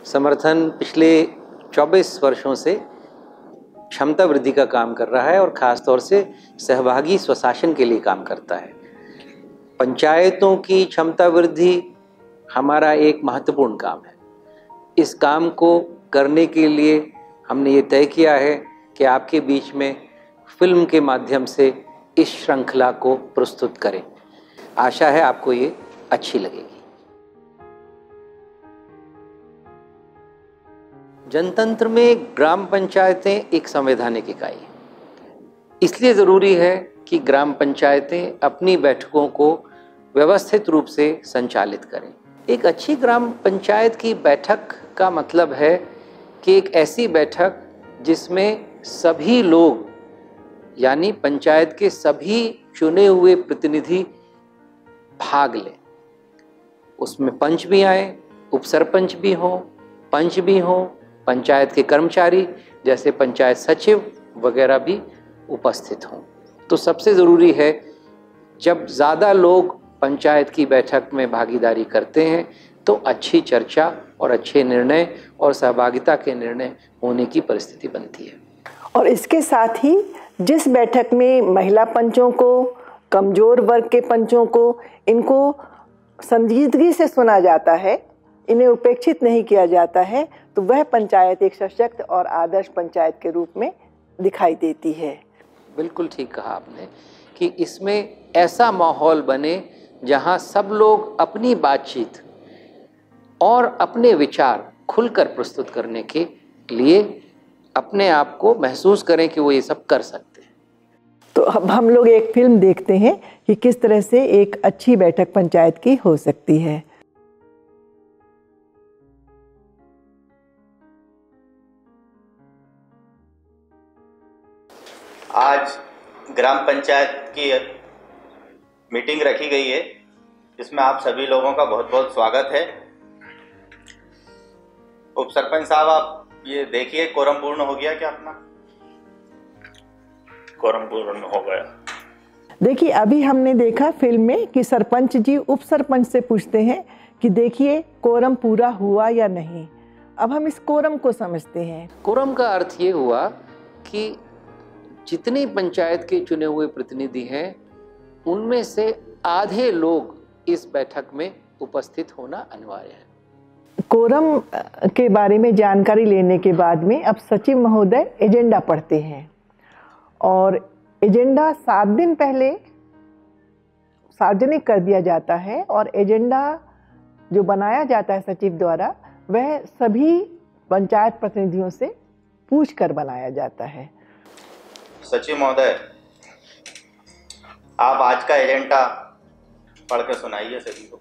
समर्थन पिछले 24 वर्षों से क्षमता वृद्धि का काम कर रहा है और ख़ास तौर से सहभागी स्वशासन के लिए काम करता है। पंचायतों की क्षमता वृद्धि हमारा एक महत्वपूर्ण काम है। इस काम को करने के लिए हमने ये तय किया है कि आपके बीच में फिल्म के माध्यम से इस श्रृंखला को प्रस्तुत करें। आशा है आपको ये अच्छी लगेगी। जनतंत्र में ग्राम पंचायतें एक संवैधानिक इकाई है। इसलिए ज़रूरी है कि ग्राम पंचायतें अपनी बैठकों को व्यवस्थित रूप से संचालित करें। एक अच्छी ग्राम पंचायत की बैठक का मतलब है कि एक ऐसी बैठक जिसमें सभी लोग यानी पंचायत के सभी चुने हुए प्रतिनिधि भाग लें। उसमें पंच भी आए, उपसरपंच भी हों, पंच भी हों, पंचायत के कर्मचारी जैसे पंचायत सचिव वगैरह भी उपस्थित हों। तो सबसे ज़रूरी है जब ज़्यादा लोग पंचायत की बैठक में भागीदारी करते हैं तो अच्छी चर्चा और अच्छे निर्णय और सहभागिता के निर्णय होने की परिस्थिति बनती है। और इसके साथ ही जिस बैठक में महिला पंचों को, कमज़ोर वर्ग के पंचों को, इनको संजीदगी से सुना जाता है, इन्हें उपेक्षित नहीं किया जाता है, तो वह पंचायत एक सशक्त और आदर्श पंचायत के रूप में दिखाई देती है। बिल्कुल ठीक कहा आपने कि इसमें ऐसा माहौल बने जहां सब लोग अपनी बातचीत और अपने विचार खुलकर प्रस्तुत करने के लिए अपने आप को महसूस करें कि वो ये सब कर सकते हैं। तो अब हम लोग एक फिल्म देखते हैं कि किस तरह से एक अच्छी बैठक पंचायत की हो सकती है। आज ग्राम पंचायत की मीटिंग रखी गई है जिसमें आप सभी लोगों का बहुत बहुत स्वागत है। उप सरपंच साहब, आप ये देखिए कोरम पूर्ण हो गया क्या? अपना कोरम पूर्ण हो गया। देखिए, अभी हमने देखा फिल्म में कि सरपंच जी उप सरपंच से पूछते हैं कि देखिए कोरम पूरा हुआ या नहीं। अब हम इस कोरम को समझते हैं। कोरम का अर्थ ये हुआ कि जितने पंचायत के चुने हुए प्रतिनिधि हैं उनमें से आधे लोग इस बैठक में उपस्थित होना अनिवार्य है। कोरम के बारे में जानकारी लेने के बाद में अब सचिव महोदय एजेंडा पढ़ते हैं और एजेंडा 7 दिन पहले सार्वजनिक कर दिया जाता है और एजेंडा जो बनाया जाता है सचिव द्वारा वह सभी पंचायत प्रतिनिधियों से पूछकर बनाया जाता है। सचिव महोदय, आप आज का एजेंडा पढ़ के सुनाइए सभी को।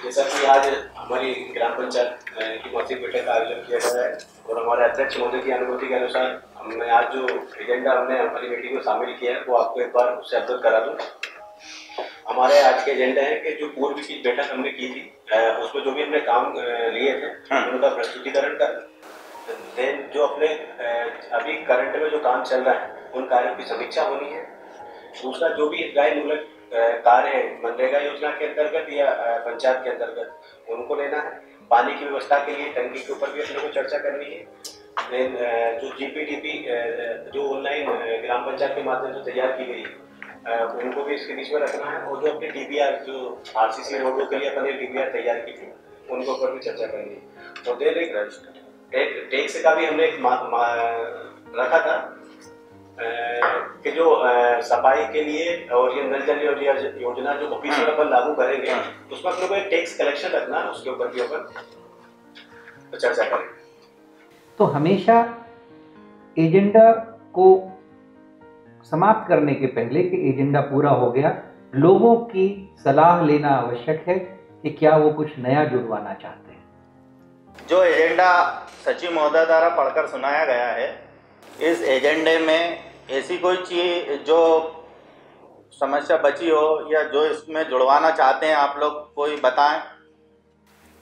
जैसा कि आज हमारी ग्राम पंचायत की मासिक बैठक का आयोजन किया गया है और हमारे अध्यक्ष महोदय की अनुमति के अनुसार हमने आज जो एजेंडा हमने हमारी मीटिंग में शामिल किया है वो आपको एक बार उससे अवगत करा दूँ। हमारे आज के एजेंडा है कि जो पूर्व की बैठक हमने की थी उसमें जो भी हमने काम लिए थे उनका प्रस्तुतिकरण कर, जो अपने अभी करंट में जो काम चल रहा है उन कार्यों की समीक्षा होनी है। दूसरा, जो भी हितग्राहीमूलक कार्य है मनरेगा योजना के अंतर्गत या पंचायत के अंतर्गत उनको लेना है। पानी की व्यवस्था के लिए टंकी के ऊपर भी अपने को चर्चा करनी है। जो जीपीडीपी जो ऑनलाइन ग्राम पंचायत के माध्यम से तैयार की गई उनको भी इसके बीच में रखना है और जो अपने डीबीआर जो आरसीसी रोडों के लिए अपने डीबीआर तैयार की थी उनको ऊपर भी चर्चा करनी है। और देर एक टैक्स का भी हमने एक रखा था कि जो सफाई के लिए और ये नल जल योजना जो ऑफिशियल अपन लागू करेंगे उसमें अपने को एक टैक्स कलेक्शन रखना है, उसके ऊपर भी अपन तो चर्चा करेंगे। तो हमेशा एजेंडा को समाप्त करने के पहले कि एजेंडा पूरा हो गया, लोगों की सलाह लेना आवश्यक है कि क्या वो कुछ नया जुड़वाना चाहते हैं। जो एजेंडा सचिव महोदय द्वारा पढ़कर सुनाया गया है, इस एजेंडे में ऐसी कोई चीज जो समस्या बची हो या जो इसमें जुड़वाना चाहते हैं आप लोग कोई बताएं।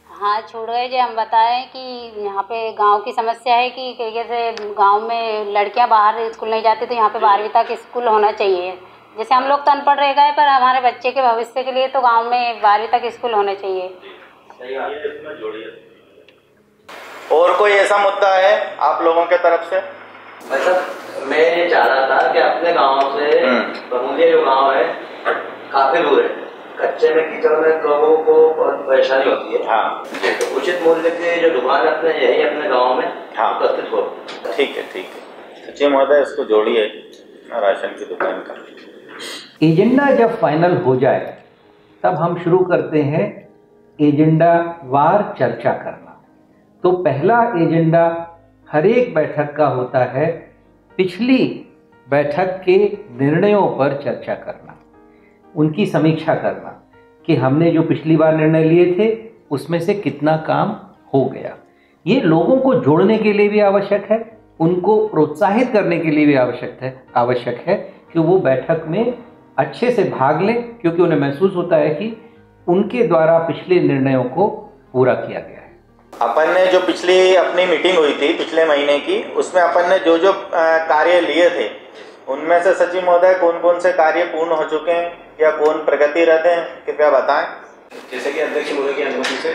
हाँ, छोड़ गए जो हम बताएं कि यहाँ पे गांव की समस्या है कि जैसे गांव में लड़कियां बाहर स्कूल नहीं जाती तो यहाँ पे 12वीं तक स्कूल होना चाहिए। जैसे हम लोग तो अनपढ़ रह गए पर हमारे बच्चे के भविष्य के लिए तो गांव में 12वीं तक स्कूल होने चाहिए। इसमें जोड़िए। और कोई ऐसा मुद्दा है आप लोगों के तरफ से? मतलब मैं ये चाह रहा था कि अपने गांव से बमुलिया जो गांव है काफी दूर है, कच्चे में कीचड़ में लोगों को बहुत परेशानी होती है। हाँ, तो उचित मूल्य की जो दुकान अपने यही अपने गांव में उपस्थित हो। ठीक है, ठीक है। सचिव महोदय इसको जोड़िए राशन की दुकान का। एजेंडा जब फाइनल हो जाए तब हम शुरू करते हैं एजेंडा वार चर्चा करना। तो पहला एजेंडा हर एक बैठक का होता है पिछली बैठक के निर्णयों पर चर्चा करना, उनकी समीक्षा करना कि हमने जो पिछली बार निर्णय लिए थे उसमें से कितना काम हो गया। ये लोगों को जोड़ने के लिए भी आवश्यक है, उनको प्रोत्साहित करने के लिए भी आवश्यक है कि वो बैठक में अच्छे से भाग लें, क्योंकि उन्हें महसूस होता है कि उनके द्वारा पिछले निर्णयों को पूरा किया गया है। अपन ने जो पिछली अपनी मीटिंग हुई थी पिछले महीने की, उसमें अपन ने जो जो कार्य लिए थे उनमें से सचिव महोदय कौन कौन से कार्य पूर्ण हो चुके हैं या कौन प्रगतिरत हैं, कृपया बताएं। जैसे कि अध्यक्ष महोदय की अनुमति से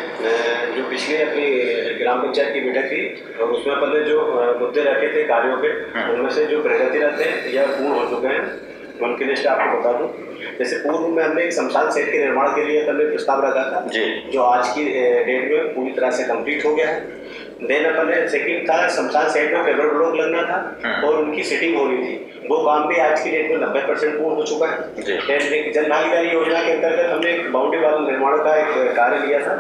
जो पिछली अपनी ग्राम पंचायत की बैठक थी और उसमें अपन ने जो मुद्दे रखे थे कार्यों के, उनमें से जो प्रगतिरत हैं या पूर्ण हो चुके हैं उनकी लिस्ट आपको बता दूं। जैसे पूर्व में हमने एक शमशान सेट के निर्माण के लिए अपन ने प्रस्ताव रखा था जी, जो आज की डेट में पूरी तरह से कंप्लीट हो गया है। देन अपन ने सेकंड था शमशान सेट में पेपर ब्लॉक लगना था और उनकी सेटिंग होनी थी, वो काम भी आज की डेट में 90% पूर्ण हो चुका है। जन भागीदारी योजना के अंतर्गत हमने एक बाउंड्री वाल निर्माण का एक कार्य लिया था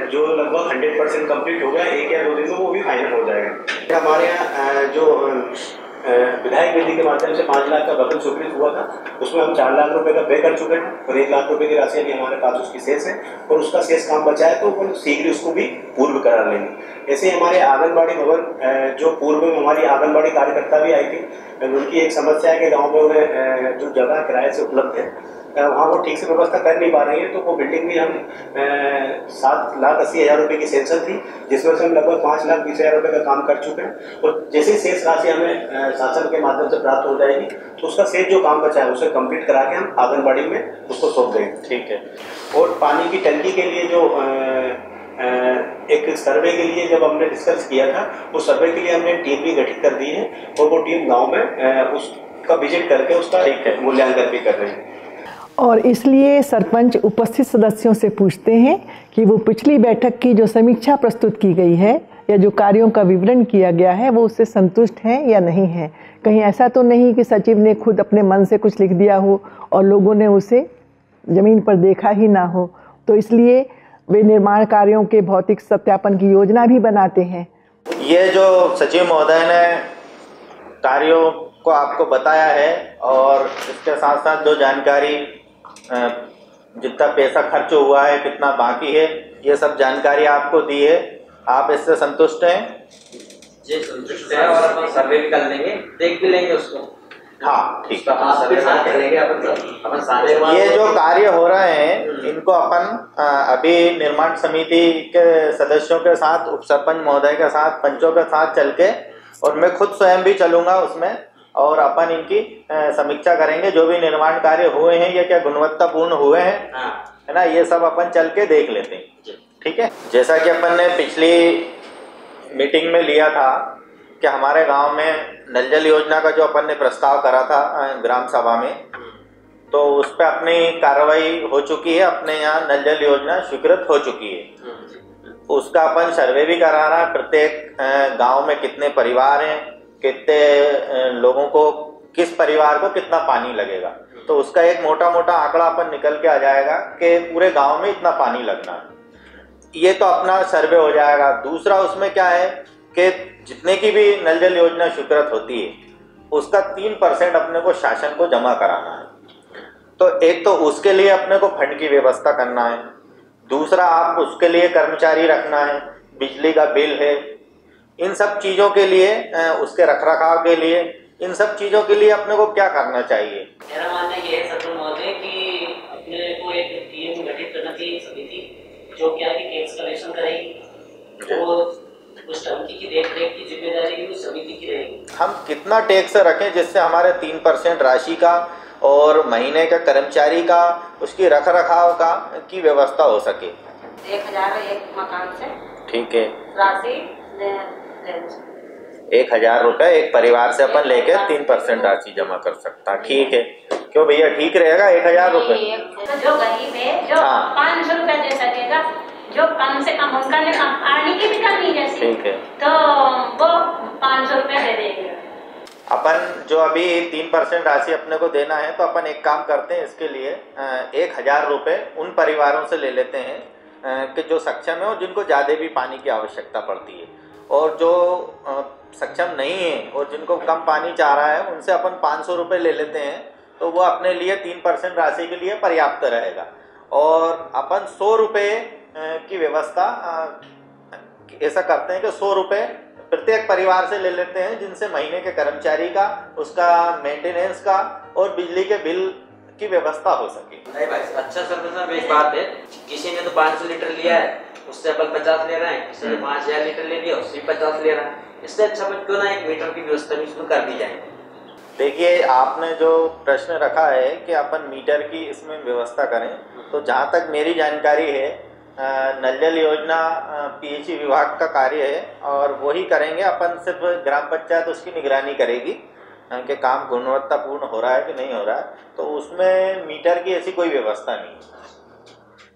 जो लगभग 100% कंप्लीट हो गया, 1 या 2 दिन में वो भी फाइनल हो जाएगा। हमारे यहाँ जो विधायक निधि के माध्यम से 5 लाख का बकल स्वीकृत हुआ था, उसमें हम 4 लाख रुपए का पे कर चुके हैं और 1 लाख रुपए की राशि अभी हमारे पास उसकी शेष है और उसका शेष काम बचा है तो वो शीघ्र उसको भी पूर्व करा लेंगे। ऐसे हमारे आंगनबाड़ी भवन जो पूर्व में हमारी आंगनबाड़ी कार्यकर्ता भी आई थी, उनकी एक समस्या है कि गाँव में उन्हें जो जगह किराए से उपलब्ध है वहाँ वो ठीक से व्यवस्था कर नहीं पा रही है, तो वो बिल्डिंग भी हम 7,80,000 रुपये की सेंशन थी, जिसमें से हम लगभग 5,20,000 रुपये का काम कर चुके हैं और जैसे शेष राशि हमें शासन के माध्यम से प्राप्त हो जाएगी तो उसका शेष जो काम बचा है उसे कंप्लीट करा के हम आंगनबाड़ी में उसको सौंप देंगे। ठीक है। और पानी की टंकी के लिए जो एक सर्वे के लिए जब हमने डिस्कस किया था, उस सर्वे के लिए हमने टीम भी गठित कर दी है और वो टीम गाँव में उसका विजिट करके उसका मूल्यांकन भी कर रही है। और इसलिए सरपंच उपस्थित सदस्यों से पूछते हैं कि वो पिछली बैठक की जो समीक्षा प्रस्तुत की गई है या जो कार्यों का विवरण किया गया है वो उससे संतुष्ट हैं या नहीं है। कहीं ऐसा तो नहीं कि सचिव ने खुद अपने मन से कुछ लिख दिया हो और लोगों ने उसे ज़मीन पर देखा ही ना हो। तो इसलिए वे निर्माण कार्यों के भौतिक सत्यापन की योजना भी बनाते हैं। ये जो सचिव महोदय ने कार्यों को आपको बताया है और इसके साथ साथ जो जानकारी जितना पैसा खर्च हुआ है, कितना बाकी है, ये सब जानकारी आपको दी है, आप इससे संतुष्ट हैं? जी संतुष्ट हैं और अपन सर्वे भी कर लेंगे, देख भी लेंगे उसको। हाँ ठीक है। अपन सारे ये जो कार्य हो रहे हैं इनको अपन अभी निर्माण समिति के सदस्यों के साथ, उप सरपंच महोदय के साथ, पंचों के साथ चल के, और मैं खुद स्वयं भी चलूँगा उसमें और अपन इनकी समीक्षा करेंगे जो भी निर्माण कार्य हुए हैं ये क्या गुणवत्तापूर्ण हुए हैं, है ना, ये सब अपन चल के देख लेते हैं। ठीक है। जैसा कि अपन ने पिछली मीटिंग में लिया था कि हमारे गांव में नल जल योजना का जो अपन ने प्रस्ताव करा था ग्राम सभा में, तो उस पर अपनी कार्रवाई हो चुकी है, अपने यहाँ नल जल योजना स्वीकृत हो चुकी है। उसका अपन सर्वे भी करा रहा है, प्रत्येक गाँव में कितने परिवार हैं, कितने लोगों को, किस परिवार को कितना पानी लगेगा, तो उसका एक मोटा मोटा आंकड़ा अपन निकल के आ जाएगा कि पूरे गांव में इतना पानी लगना है। ये तो अपना सर्वे हो जाएगा। दूसरा उसमें क्या है कि जितने की भी नल जल योजना स्वीकृत होती है उसका 3% अपने को शासन को जमा कराना है। तो एक तो उसके लिए अपने को फंड की व्यवस्था करना है, दूसरा आप उसके लिए कर्मचारी रखना है, बिजली का बिल है, इन सब चीज़ों के लिए, उसके रखरखाव के लिए, इन सब चीज़ों के लिए अपने को क्या करना चाहिए? मेरा मानना ये है सचिव महोदय कि अपने को एक टीम गठित करना चाहिए, समिति जो क्या कि टैक्स कलेक्शन करेगी और उस टंकी की देख रेख की जिम्मेदारी भी उस समिति की रहेगी। हम कितना टैक्स रखें जिससे हमारे 3% राशि का और महीने का कर्मचारी का, उसकी रखरखाव का की व्यवस्था हो सके। 1000 एक मकान से ठीक है, राशि 1000 रुपये एक परिवार से अपन लेके 3% राशि जमा कर सकता। ठीक है, क्यों भैया ठीक रहेगा 1000 रुपये? जो गरीब है जो 500 रुपये दे सकेगा, जो कम से कम उनका पानी की भी कमी जैसी, ठीक है, तो वो 500 रुपये दे देंगे। अपन जो अभी 3% राशि अपने को देना है, तो अपन एक काम करते हैं, इसके लिए 1000 रुपये उन परिवारों से ले लेते हैं कि जो सक्षम है और जिनको ज़्यादा भी पानी की आवश्यकता पड़ती है, और जो सक्षम नहीं है और जिनको कम पानी चाह रहा है उनसे अपन 500 रुपये ले लेते हैं, तो वो अपने लिए 3% राशि के लिए पर्याप्त रहेगा। और अपन 100 रुपये की व्यवस्था ऐसा करते हैं कि 100 रुपये प्रत्येक परिवार से ले लेते हैं, जिनसे महीने के कर्मचारी का, उसका मेंटेनेंस का और बिजली के बिल की व्यवस्था हो सके। नहीं भाई, अच्छा सर, एक बात है, किसी ने तो 500 लीटर लिया है, उससे अपन 50 ले रहे हैं, किसी ने 5000 लीटर ले लिया, उससे 50 ले रहा है। इससे अच्छा क्यों ना एक मीटर की व्यवस्था भी शुरू कर दी जाए। देखिए, आपने जो प्रश्न रखा है कि अपन मीटर की इसमें व्यवस्था करें, तो जहाँ तक मेरी जानकारी है, नल जल योजना पीएचई विभाग का कार्य है और वही करेंगे। अपन सिर्फ ग्राम पंचायत उसकी निगरानी करेगी कि काम गुणवत्तापूर्ण हो रहा है कि नहीं हो रहा है, तो उसमें मीटर की ऐसी कोई व्यवस्था नहीं है।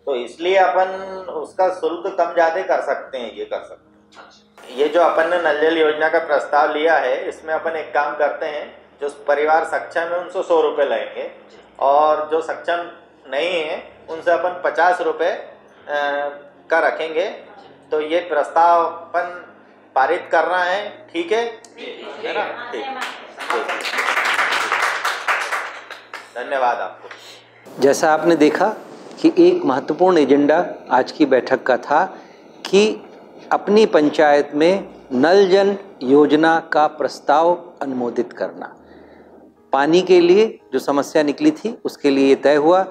तो इसलिए अपन उसका शुल्क कम ज़्यादा कर सकते हैं, ये कर सकते हैं। ये जो अपन ने नल जल योजना का प्रस्ताव लिया है, इसमें अपन एक काम करते हैं, जो परिवार सक्षम है उनसे 100 रुपये लेंगे और जो सक्षम नहीं है उनसे अपन 50 रुपये का रखेंगे। तो ये प्रस्ताव अपन पारित करना है, ठीक है ना? ठीक, धन्यवाद आपको। जैसा आपने देखा कि एक महत्वपूर्ण एजेंडा आज की बैठक का था कि अपनी पंचायत में नल जल योजना का प्रस्ताव अनुमोदित करना। पानी के लिए जो समस्या निकली थी, उसके लिए तय हुआ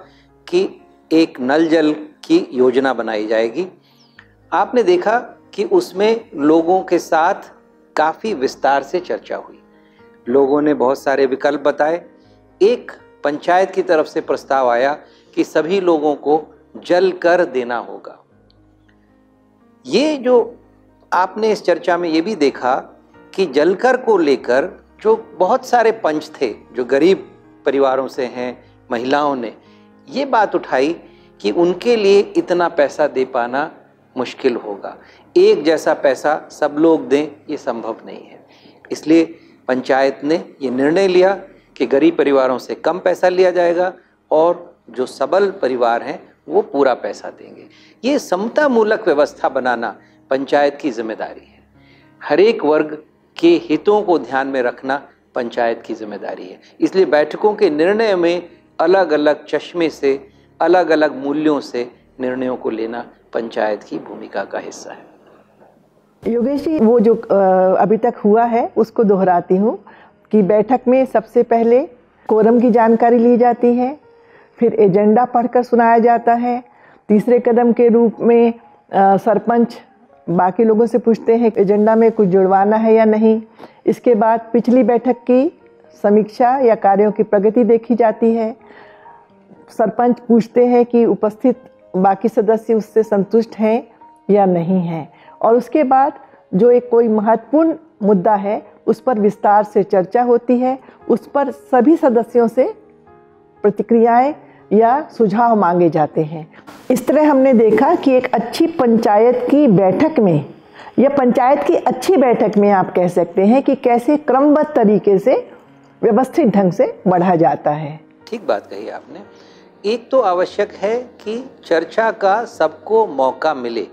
कि एक नल जल की योजना बनाई जाएगी। आपने देखा कि उसमें लोगों के साथ काफ़ी विस्तार से चर्चा हुई। लोगों ने बहुत सारे विकल्प बताए। एक पंचायत की तरफ से प्रस्ताव आया कि सभी लोगों को जल कर देना होगा। ये जो आपने इस चर्चा में ये भी देखा कि जल कर को लेकर जो बहुत सारे पंच थे, जो गरीब परिवारों से हैं, महिलाओं ने ये बात उठाई कि उनके लिए इतना पैसा दे पाना मुश्किल होगा, एक जैसा पैसा सब लोग दें ये संभव नहीं है। इसलिए पंचायत ने ये निर्णय लिया कि गरीब परिवारों से कम पैसा लिया जाएगा और जो सबल परिवार हैं वो पूरा पैसा देंगे। ये समतामूलक व्यवस्था बनाना पंचायत की जिम्मेदारी है। हर एक वर्ग के हितों को ध्यान में रखना पंचायत की जिम्मेदारी है। इसलिए बैठकों के निर्णय में अलग अलग चश्मे से, अलग अलग मूल्यों से निर्णयों को लेना पंचायत की भूमिका का हिस्सा है। योगेश जी, वो जो अभी तक हुआ है उसको दोहराती हूँ कि बैठक में सबसे पहले कोरम की जानकारी ली जाती है, फिर एजेंडा पढ़कर सुनाया जाता है। तीसरे कदम के रूप में सरपंच बाकी लोगों से पूछते हैं एजेंडा में कुछ जुड़वाना है या नहीं। इसके बाद पिछली बैठक की समीक्षा या कार्यों की प्रगति देखी जाती है। सरपंच पूछते हैं कि उपस्थित बाकी सदस्य उससे संतुष्ट हैं या नहीं हैं, और उसके बाद जो एक कोई महत्वपूर्ण मुद्दा है उस पर विस्तार से चर्चा होती है। उस पर सभी सदस्यों से प्रतिक्रियाएं या सुझाव मांगे जाते हैं। इस तरह हमने देखा कि एक अच्छी पंचायत की बैठक में या पंचायत की अच्छी बैठक में आप कह सकते हैं कि कैसे क्रमबद्ध तरीके से व्यवस्थित ढंग से बढ़ा जाता है। ठीक बात कही आपने। एक तो आवश्यक है कि चर्चा का सबको मौका मिले,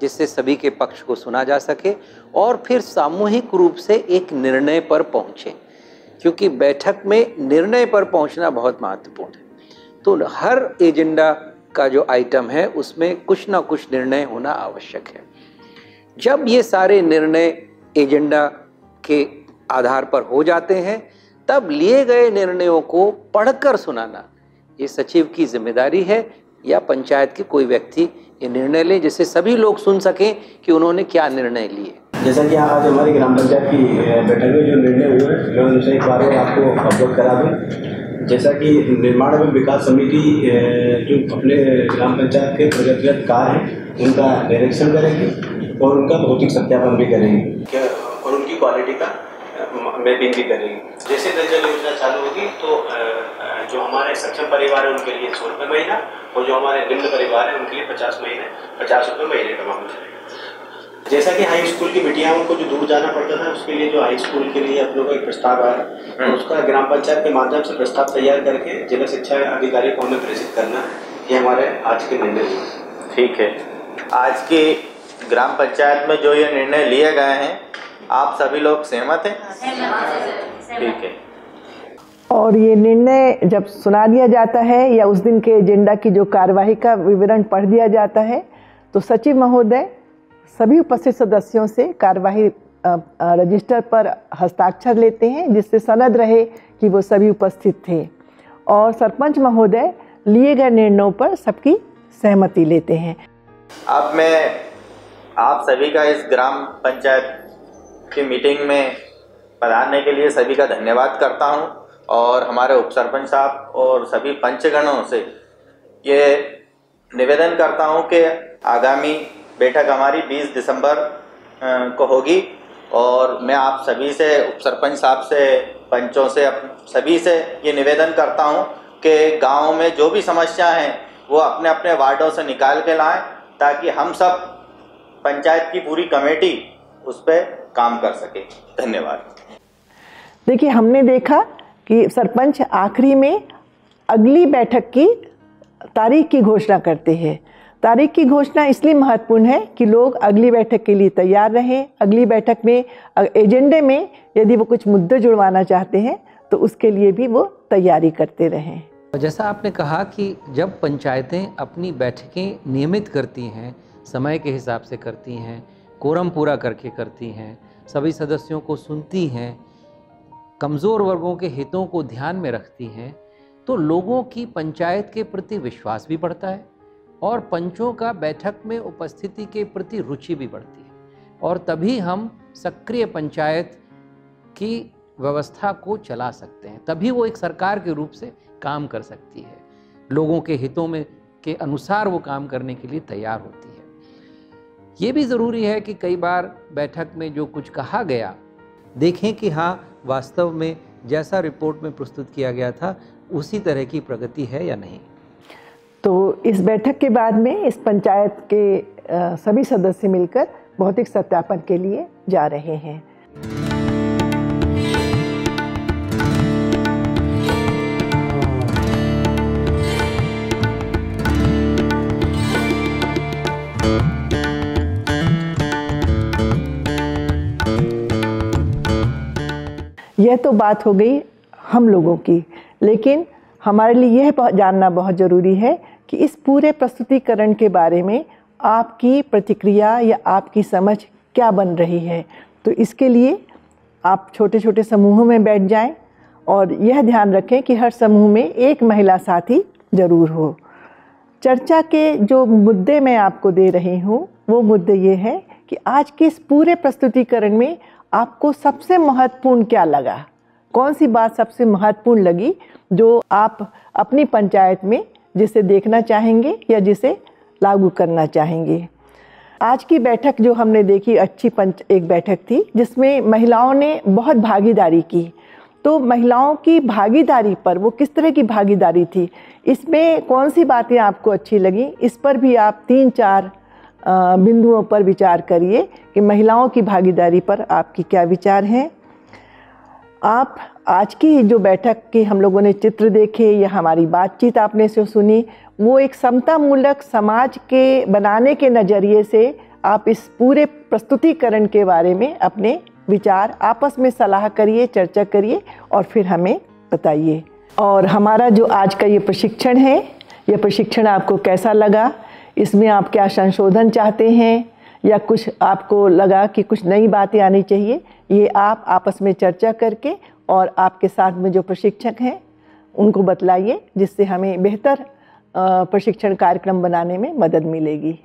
जिससे सभी के पक्ष को सुना जा सके और फिर सामूहिक रूप से एक निर्णय पर पहुँचे, क्योंकि बैठक में निर्णय पर पहुँचना बहुत महत्वपूर्ण है। तो हर एजेंडा का जो आइटम है उसमें कुछ ना कुछ निर्णय होना आवश्यक है। जब ये सारे निर्णय एजेंडा के आधार पर हो जाते हैं, तब लिए गए निर्णयों को पढ़कर सुनाना ये सचिव की जिम्मेदारी है, या पंचायत के कोई व्यक्ति ये निर्णय ले जिससे सभी लोग सुन सकें कि उन्होंने क्या निर्णय लिए। जैसा कि आज हमारी ग्राम पंचायत की बैठक में जो निर्णय हुए मैं उनसे एक बार आपको अवगत करा दूँ। जैसा कि निर्माण एवं विकास समिति जो अपने ग्राम पंचायत के प्रगतिगत कार्य हैं उनका निरीक्षण करेंगे और उनका भौतिक सत्यापन भी करेंगे और उनकी क्वालिटी का मैपिंग भी करेंगे। जैसे पेयजल योजना चालू होगी तो जो हमारे सक्षम परिवार है उनके लिए 100 रुपये महीना और जो हमारे निम्न परिवार है उनके लिए 50 रुपये महीने का मामला चलेगा। जैसा कि हाई स्कूल की बिटियाओं को जो दूर जाना पड़ता था उसके लिए जो हाई स्कूल के लिए अपने को एक प्रस्ताव आया, उसका ग्राम पंचायत के माध्यम से प्रस्ताव तैयार करके जिला शिक्षा अधिकारी को हमें प्रेषित करना, ये हमारे आज के निर्णय हुए। ठीक है, आज की ग्राम पंचायत में जो ये निर्णय लिए गए हैं आप सभी लोग सहमत हैं? ठीक है। और ये निर्णय जब सुना दिया जाता है या उस दिन के एजेंडा की जो कार्यवाही का विवरण पढ़ दिया जाता है तो सचिव महोदय सभी उपस्थित सदस्यों से कार्यवाही रजिस्टर पर हस्ताक्षर लेते हैं, जिससे सनद रहे कि वो सभी उपस्थित थे, और सरपंच महोदय लिए गए निर्णयों पर सबकी सहमति लेते हैं। अब मैं आप सभी का इस ग्राम पंचायत की मीटिंग में पधारने के लिए सभी का धन्यवाद करता हूं और हमारे उप सरपंच साहब और सभी पंचगणों से ये निवेदन करता हूं कि आगामी बैठक हमारी 20 दिसंबर को होगी और मैं आप सभी से, उप सरपंच साहब से, पंचों से, सभी से ये निवेदन करता हूं कि गांव में जो भी समस्या हैं वो अपने अपने वार्डों से निकाल के लाएं ताकि हम सब पंचायत की पूरी कमेटी उस पर काम कर सके। धन्यवाद। देखिए, हमने देखा कि सरपंच आखिरी में अगली बैठक की तारीख की घोषणा करते हैं। तारीख की घोषणा इसलिए महत्वपूर्ण है कि लोग अगली बैठक के लिए तैयार रहें। अगली बैठक में एजेंडे में यदि वो कुछ मुद्दे जुड़वाना चाहते हैं तो उसके लिए भी वो तैयारी करते रहें। जैसा आपने कहा कि जब पंचायतें अपनी बैठकें नियमित करती हैं, समय के हिसाब से करती हैं, कोरम पूरा करके करती हैं, सभी सदस्यों को सुनती हैं, कमज़ोर वर्गों के हितों को ध्यान में रखती हैं, तो लोगों की पंचायत के प्रति विश्वास भी बढ़ता है और पंचों का बैठक में उपस्थिति के प्रति रुचि भी बढ़ती है और तभी हम सक्रिय पंचायत की व्यवस्था को चला सकते हैं, तभी वो एक सरकार के रूप से काम कर सकती है, लोगों के हितों में के अनुसार वो काम करने के लिए तैयार होती है। ये भी ज़रूरी है कि कई बार बैठक में जो कुछ कहा गया देखें कि हाँ वास्तव में जैसा रिपोर्ट में प्रस्तुत किया गया था उसी तरह की प्रगति है या नहीं। तो इस बैठक के बाद में इस पंचायत के सभी सदस्य मिलकर भौतिक सत्यापन के लिए जा रहे हैं। यह तो बात हो गई हम लोगों की, लेकिन हमारे लिए यह जानना बहुत ज़रूरी है कि इस पूरे प्रस्तुतिकरण के बारे में आपकी प्रतिक्रिया या आपकी समझ क्या बन रही है। तो इसके लिए आप छोटे छोटे समूहों में बैठ जाएं और यह ध्यान रखें कि हर समूह में एक महिला साथी ज़रूर हो। चर्चा के जो मुद्दे मैं आपको दे रही हूँ वो मुद्दे ये हैं कि आज के इस पूरे प्रस्तुतिकरण में आपको सबसे महत्वपूर्ण क्या लगा, कौन सी बात सबसे महत्वपूर्ण लगी जो आप अपनी पंचायत में जिसे देखना चाहेंगे या जिसे लागू करना चाहेंगे। आज की बैठक जो हमने देखी अच्छी एक बैठक थी जिसमें महिलाओं ने बहुत भागीदारी की। तो महिलाओं की भागीदारी पर वो किस तरह की भागीदारी थी, इसमें कौन सी बातें आपको अच्छी लगी, इस पर भी आप 3-4 बिंदुओं पर विचार करिए कि महिलाओं की भागीदारी पर आपकी क्या विचार हैं। आप आज की जो बैठक के हम लोगों ने चित्र देखे या हमारी बातचीत आपने से सुनी, वो एक समतामूलक समाज के बनाने के नज़रिए से आप इस पूरे प्रस्तुतिकरण के बारे में अपने विचार आपस में सलाह करिए, चर्चा करिए और फिर हमें बताइए। और हमारा जो आज का ये प्रशिक्षण है, ये प्रशिक्षण आपको कैसा लगा, इसमें आप क्या संशोधन चाहते हैं या कुछ आपको लगा कि कुछ नई बातें आनी चाहिए, ये आप आपस में चर्चा करके और आपके साथ में जो प्रशिक्षक हैं उनको बतलाइए, जिससे हमें बेहतर प्रशिक्षण कार्यक्रम बनाने में मदद मिलेगी।